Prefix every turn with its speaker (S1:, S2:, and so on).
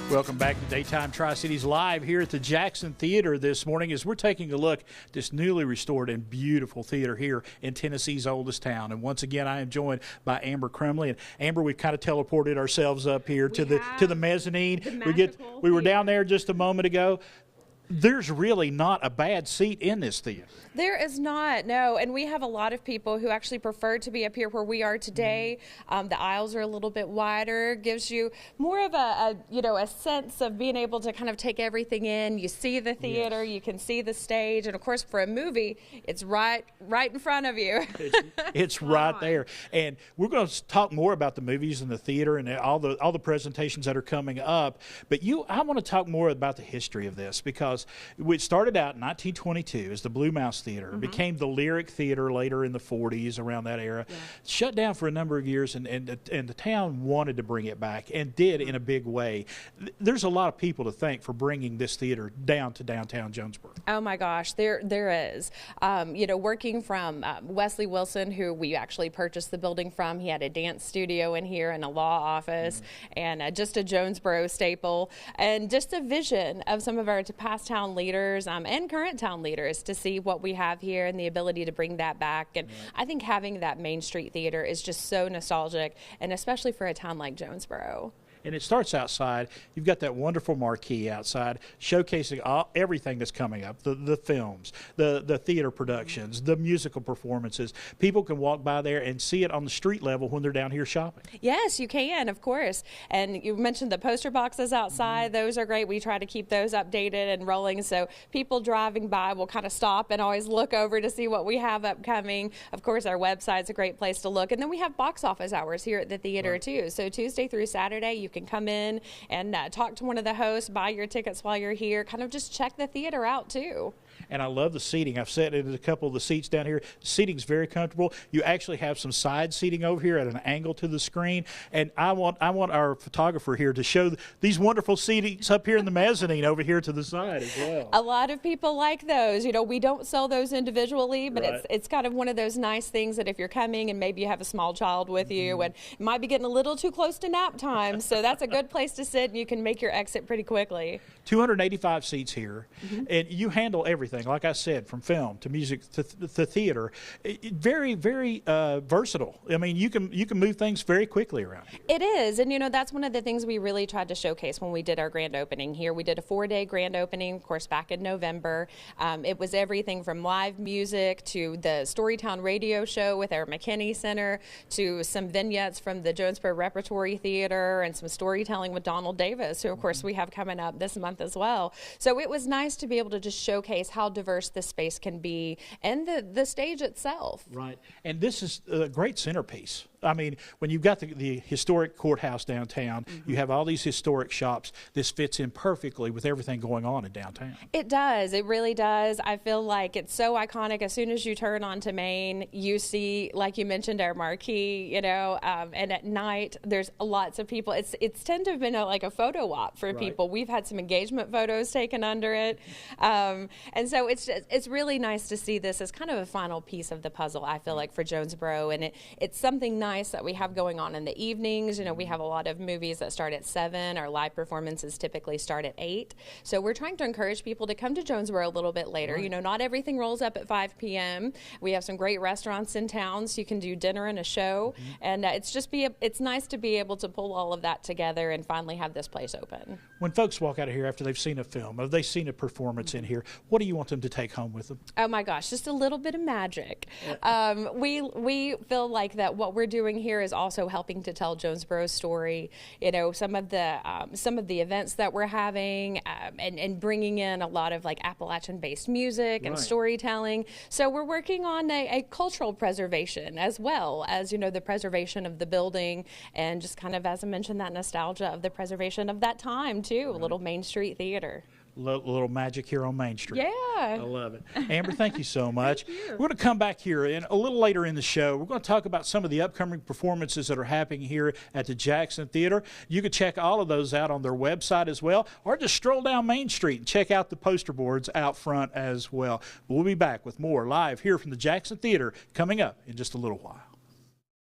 S1: Welcome back to Daytime Tri-Cities Live here at the Jackson Theater this morning as we're taking a look at this newly restored and beautiful theater here in Tennessee's oldest town. And once again, I am joined by Amber Crumley. And Amber, we've kind of teleported ourselves up here to the mezzanine. We were down there just a moment ago. There's really not a bad seat in this theater.
S2: There is not, no. And we have a lot of people who actually prefer to be up here where we are today. The aisles are a little bit wider, gives you more of a sense of being able to kind of take everything in. You see the theater, yes. You can see the stage, and of course for a movie, it's right in front of you.
S1: It's right there. And we're going to talk more about the movies and the theater and all the presentations that are coming up. But I want to talk more about the history of this, because it started out in 1922 as the Blue Mouse Theater. It became the Lyric Theater later in the 40s, around that era. Yeah. Shut down for a number of years, and the town wanted to bring it back and did in a big way. There's a lot of people to thank for bringing this theater down to downtown Jonesborough.
S2: Oh my gosh, there is. Working from Wesley Wilson, who we actually purchased the building from. He had a dance studio in here and a law office, and just a Jonesborough staple, and just a vision of some of our past town leaders and current town leaders to see what we have here and the ability to bring that back. And I think having that Main Street Theater is just so nostalgic, and especially for a town like Jonesborough.
S1: And it starts outside. You've got that wonderful marquee outside showcasing everything that's coming up, the films, the theater productions, the musical performances. People can walk by there and see it on the street level when they're down here shopping.
S2: Yes, you can, of course. And you mentioned the poster boxes outside. Those are great. We try to keep those updated and rolling, so people driving by will kind of stop and always look over to see what we have upcoming. Of course, our website's a great place to look. And then we have box office hours here at the theater, too. So Tuesday through Saturday, you can come in and talk to one of the hosts, buy your tickets while you're here, kind of just check the theater out too.
S1: And I love the seating. I've sat in a couple of the seats down here. The seating's very comfortable. You actually have some side seating over here at an angle to the screen. And I want our photographer here to show these wonderful seatings up here in the mezzanine over here to the side as well.
S2: A lot of people like those. We don't sell those individually, but it's kind of one of those nice things that if you're coming and maybe you have a small child with you and it might be getting a little too close to nap time, so that's a good place to sit, and you can make your exit pretty quickly.
S1: 285 seats here, and you handle everything, like I said, from film to music to theater. Very, very versatile. I mean, you can move things very quickly around here.
S2: It is, and that's one of the things we really tried to showcase when we did our grand opening here. We did a 4-day grand opening, of course, back in November. It was everything from live music to the Storytown radio show with our McKinney Center to some vignettes from the Jonesborough Repertory Theater and some storytelling with Donald Davis, who, of course, we have coming up this month as well. So it was nice to be able to just showcase how diverse this space can be and the stage itself.
S1: Right. And this is a great centerpiece. I mean, when you've got the historic courthouse downtown, you have all these historic shops. This fits in perfectly with everything going on in downtown.
S2: It does. It really does. I feel like it's so iconic. As soon as you turn onto Main, you see, like you mentioned, our marquee, and at night there's lots of people. It's tend to have been like a photo op for people. We've had some engagement photos taken under it. And so it's really nice to see this as kind of a final piece of the puzzle, I feel like, for Jonesborough. And it's something nice that we have going on in the evenings. We have a lot of movies that start at 7. Our live performances typically start at 8. So we're trying to encourage people to come to Jonesborough a little bit later. Not everything rolls up at 5 p.m. We have some great restaurants in town, so you can do dinner and a show. And it's nice to be able to pull all of that together and finally have this place open.
S1: When folks walk out of here after they've seen a film, or they've seen a performance in here, what do you want them to take home with them?
S2: Oh my gosh, just a little bit of magic. We feel like that what we're doing here is also helping to tell Jonesborough's story. Some of the events that we're having, and bringing in a lot of like Appalachian-based music and storytelling. So we're working on a cultural preservation as well as the preservation of the building, and just kind of, as I mentioned, that nostalgia of the preservation of that time too. A little Main Street Theater.
S1: Little magic here on Main Street.
S2: Yeah.
S1: I love it. Amber, thank you so much.
S2: Thank you.
S1: We're going to come back here a little later in the show. We're going to talk about some of the upcoming performances that are happening here at the Jackson Theater. You can check all of those out on their website as well, or just stroll down Main Street and check out the poster boards out front as well. We'll be back with more live here from the Jackson Theater coming up in just a little while.